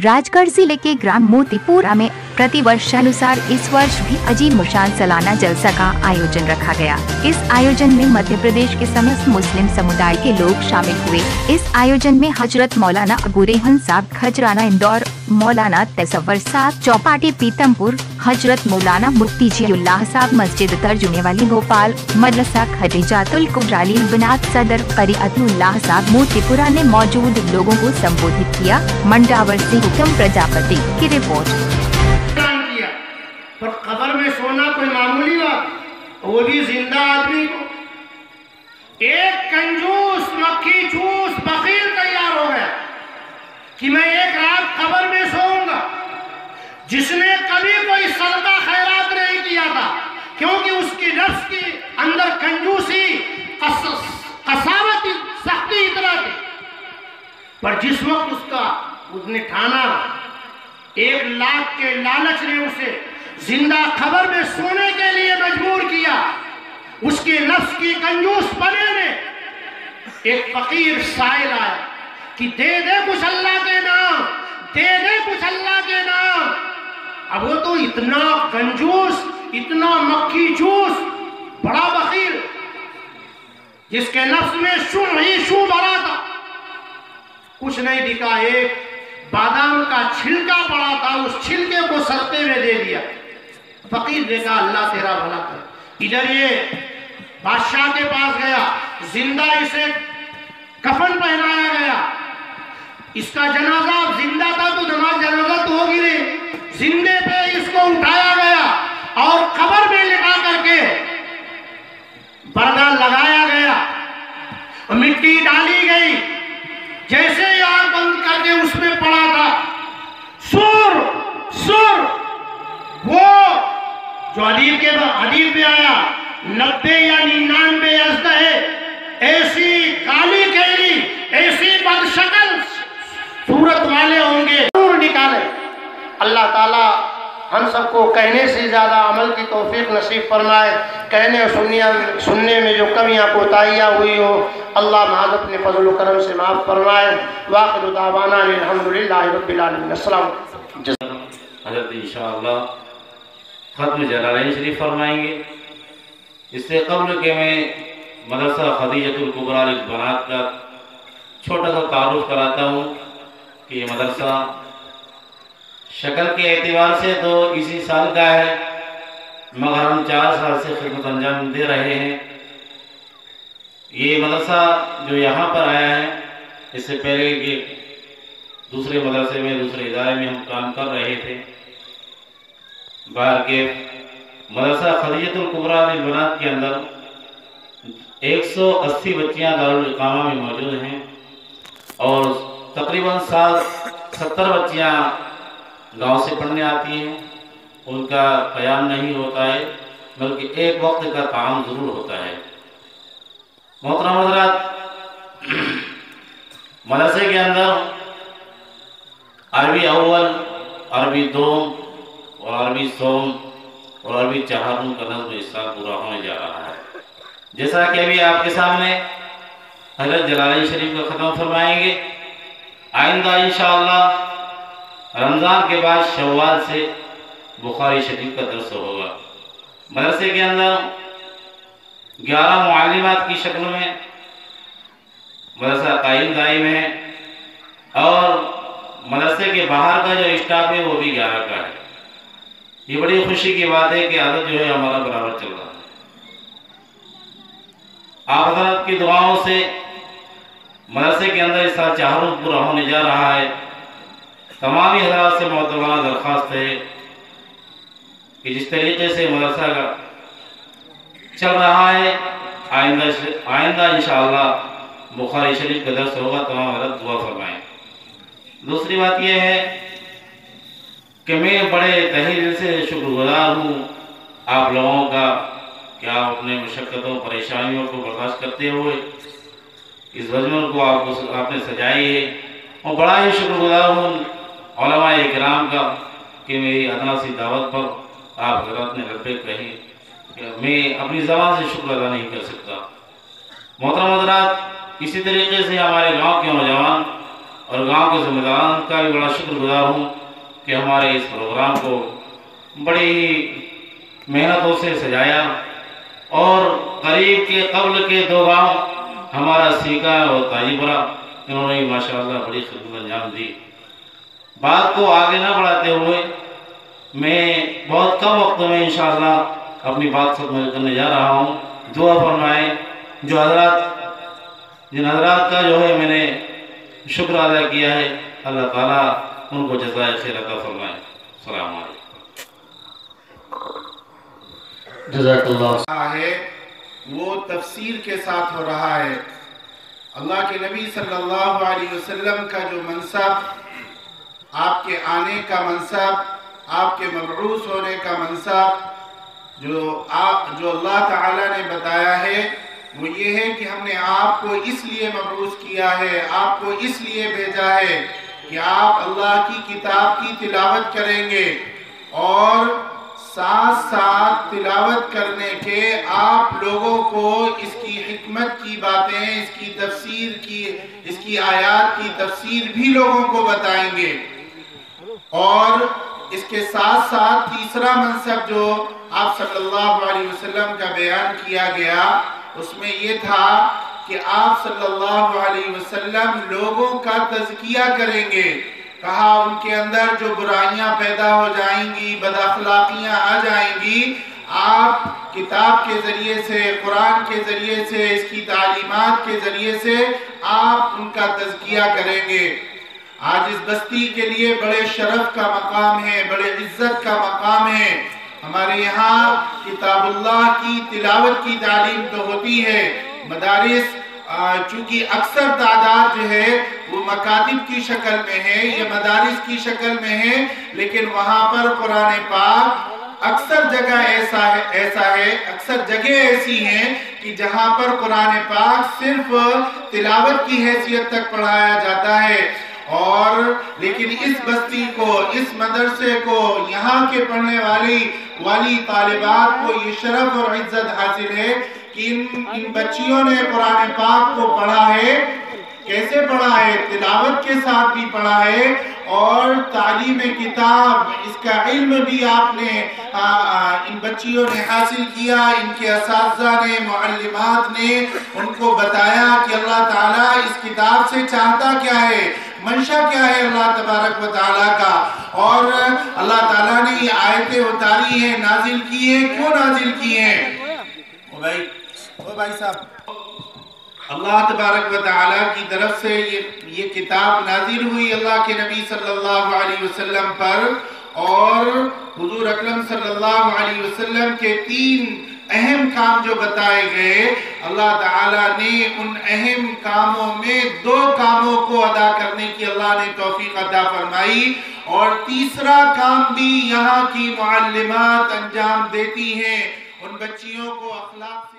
राजगढ़ जिले के ग्राम मोतीपुरा में प्रतिवर्षानुसार इस वर्ष भी अजीब मुशान सालाना जलसा का आयोजन रखा गया। इस आयोजन में मध्य प्रदेश के समस्त मुस्लिम समुदाय के लोग शामिल हुए। इस आयोजन में हजरत मौलाना अबू रेहान साहब खजराना इंदौर, मौलाना तसव्वुर साहब चौपाटी पीतमपुर, हजरत मौलाना मुफ्ती जियाउल्लाह साहब मस्जिद तर्जुमे वाली भोपाल, मदरसा खदीजातुल कुबरा बनात सदर फरीअतुल्लाह साहब मोतीपुरा ने मौजूद लोगों को संबोधित किया। मंडावर से हुक्म प्रजापति की रिपोर्ट। पर कब्र में सोना कोई मामूली बात, वो भी जिंदा आदमी को। एक कंजूस मक्खी चूस बकील तैयार हो गया कि मैं एक रात कब्र में सोऊंगा, जिसने कभी कोई सदका खैरात नहीं किया था, क्योंकि उसकी नफ्स के अंदर कंजूसी, कसावती, सख्ती इतना थी। पर जिस वक्त उसने ठाना, 1 लाख के लालच ने उसे जिंदा खबर में सोने के लिए मजबूर किया, उसके नफ्स की कंजूस पने ने एक फकीर साइल आया कि दे दे कुछ अल्लाह के नाम, दे दे कुछ अल्लाह के नाम। अब वो तो इतना कंजूस, इतना मक्खी चूस, बड़ा बकील, जिसके नफ्स में शू ही शू भरा था, कुछ नहीं दिखा। एक बादाम का छिलका पड़ा था, उस छिलके को सस्ते में दे दिया। फकीर ने कहा अल्लाह तेरा भला करे। इधर ये बादशाह के पास गया, जिंदा इसे कफन पहनाया गया। इसका जनाजा जिंदा था तो जनाजा तो होगी नहीं, जिंदे पे इसको उठाया गया और कब्र में लिटा करके पर्दा लगाया गया, मिट्टी डाली गई। जैसे ही आंख बंद करके उसमें पड़ा था, सुर सुर, वो जो हदीस में आया 90 या 99 अज़द है, ऐसी काली कैली, ऐसी बदशक्ल सूरत वाले होंगे, जरूर निकाले। अल्लाह ताला हम सबको कहने से ज़्यादा अमल की तौफीक नसीब फरमाए। कहने और सुनने में जो कमियाँ कोताहियाँ हुई हो, अल्लाह महज अपने फजल व करम से माफ़ फरमाए। वाक़िअ दावाना अल्हम्दुलिल्लाहि रब्बिल आलमीन। अस्सलाम। हज़रत इंशाअल्लाह ख़त्म जलालैन शरीफ फरमाएंगे। इससे कबल के मैं मदरसा खदीजातुल कुबरा बनात का छोटा सा तारुफ कराता हूँ कि ये मदरसा शक्ल के एतबार से तो इसी साल का है, मगर हम 4 साल से खिदमत अंजाम दे रहे हैं। ये मदरसा जो यहाँ पर आया है, इससे पहले कि दूसरे मदरसे में, दूसरे इदारे में हम काम कर रहे थे। बाहर के मदरसा खदीजातुल कुबरा बनात के अंदर 180 बच्चियाँ दारुल इकामा में मौजूद हैं और तकरीबन 70 बच्चियाँ गांव से पढ़ने आती हैं। उनका क़याम नहीं होता है, बल्कि एक वक्त का काम ज़रूर होता है। मोहतरम हज़रात, मदरसे के अंदर अरबी अव्वल, अरबी दोम और अरबी सोम और अरबी चहारुम का नज़्म इस साल पूरा होने जा रहा है। जैसा कि अभी आपके सामने हज़रत जलालैन शरीफ का ख़त्म फरमाएंगे। आइंदा इंशाअल्लाह रमज़ान के बाद शव्वाल से बुखारी शरीफ का दर्स होगा। मदरसे के अंदर 11 मुअल्लिमात की शक्ल में मदरसा कायम दायम है और मदरसे के बाहर का जो स्टाफ है वो भी 11 का है। ये बड़ी खुशी की बात है कि आदत जो है हमारा बराबर चल रहा है। आप हज़रात की दुआओं से मदरसे के अंदर इस साल चहारुम पूरा होने जा रहा है। तमाम हज़रात से मोहतरमाना दरख्वास्त है कि जिस तरीके से मदरसा का चल रहा है, आइंदा इंशाअल्लाह बुखारी शरीफ का दर्स होगा। तमाम हज़रात दुआ फरमाएं। दूसरी बात यह है कि मैं बड़े तहे दिल से शुक्रगुजार हूँ आप लोगों का कि आप अपने मुशक्क़तों, परेशानियों को बर्दाश्त करते हुए इस मजमून को आपने सजाई है। और बड़ा ही शुक्रगुजार हूँ उलमाए इकराम का कि मेरी अदना सी दावत पर आप हज़रात ने लब्बैक कही। मैं अपनी ज़बान से शुक्र अदा नहीं कर सकता। मोहतरम हज़रात, इसी तरीके से हमारे गाँव के नौजवान اور گاؤں کے ذمہ داران کا بھی بڑا شکر گزار ہوں کہ ہمارے اس پروگرام کو بڑی محنتوں سے سجایا، اور قریب کے قبل کے 2 گاؤں ہمارا سیکا اور تاجی پورہ، انہوں نے ماشاءاللہ بڑی خدمت انجام دی۔ بات کو آگے نہ بڑھاتے ہوئے میں بہت کم وقت میں انشاءاللہ اپنی بات ختم کرنے جا رہا ہوں۔ دعا فرمائیں جن حضرات کا جو ہے میں نے شکر ادا کیا ہے، اللہ تعالیٰ ان کو جزائے خیر عطا فرمائے۔ السلام علیکم۔ جزاک اللہ ہے وہ تفسیر کے ساتھ ہو رہا ہے۔ اللہ کے نبی صلی اللہ علیہ وسلم کا جو منصب، آپ کے آنے کا منصب، آپ کے مبعوث ہونے کا منصب جو اللہ تعالیٰ نے بتایا ہے، وہ یہ ہے کہ ہم نے آپ کو اس لیے مبعوث کیا ہے، آپ کو اس لیے بھیجا ہے کہ آپ اللہ کی کتاب کی تلاوت کریں گے، اور ساتھ ساتھ تلاوت کرنے کے آپ لوگوں کو اس کی حکمت کی باتیں، اس کی تفسیر کی، اس کی آیات کی تفسیر بھی لوگوں کو بتائیں گے۔ اور اس کے ساتھ ساتھ تیسرا منصب جو آپ صلی اللہ علیہ وسلم کا بیان کیا گیا، اس میں یہ تھا کہ آپ صلی اللہ علیہ وسلم لوگوں کا تزکیہ کریں گے۔ کہا ان کے اندر جو برائیاں پیدا ہو جائیں گی، بد اخلاقیاں آ جائیں گی، آپ کتاب کے ذریعے سے، قرآن کے ذریعے سے، اس کی تعلیمات کے ذریعے سے آپ ان کا تزکیہ کریں گے۔ آج اس بستی کے لیے بڑے شرف کا مقام ہے، بڑے عزت کا مقام ہے۔ ہمارے یہاں کتاب اللہ کی تلاوت کی تعلیم تو ہوتی ہے، مدارس چونکہ اکثر تعداد جو ہے وہ مکاتب کی شکل میں ہے یا مدارس کی شکل میں ہے، لیکن وہاں پر قرآن پاک اکثر جگہ ایسا ہے، اکثر جگہ ایسی ہیں کہ جہاں پر قرآن پاک صرف تلاوت کی حیثیت تک پڑھایا جاتا ہے۔ اور لیکن اس بستی کو، اس مدرسے کو، یہاں کے پڑھنے والی طالبات کو یہ شرف اور عزت حاصل ہے کہ ان بچیوں نے قرآن پاک کو پڑھا ہے۔ کیسے پڑھا ہے؟ تلاوت کے ساتھ بھی پڑھا ہے، اور تعلیم کتاب، اس کا علم بھی آپ نے ان بچیوں نے حاصل کیا۔ ان کے اساتذہ نے، معلمات نے ان کو بتایا کہ اللہ تعالیٰ اس کتاب سے چاہتا کیا ہے، منشا کیا ہے اللہ تبارک و تعالیٰ کا، اور اللہ تعالیٰ نے یہ آیتیں اتاری ہیں، نازل کی ہیں، کیوں نازل کی ہیں؟ او بھائی صاحب، اللہ تبارک و تعالیٰ کی طرف سے یہ کتاب نازل ہوئی اللہ کے نبی صلی اللہ علیہ وسلم پر، اور حضور اکرم صلی اللہ علیہ وسلم کے 3 اہم کام جو بتائے گئے، اللہ تعالیٰ نے ان اہم کاموں میں 2 کاموں کو ادا کرنے کی اللہ نے توفیق عطا فرمائی، اور تیسرا کام بھی یہاں کی معلمات انجام دیتی ہیں، ان بچیوں کو اخلاق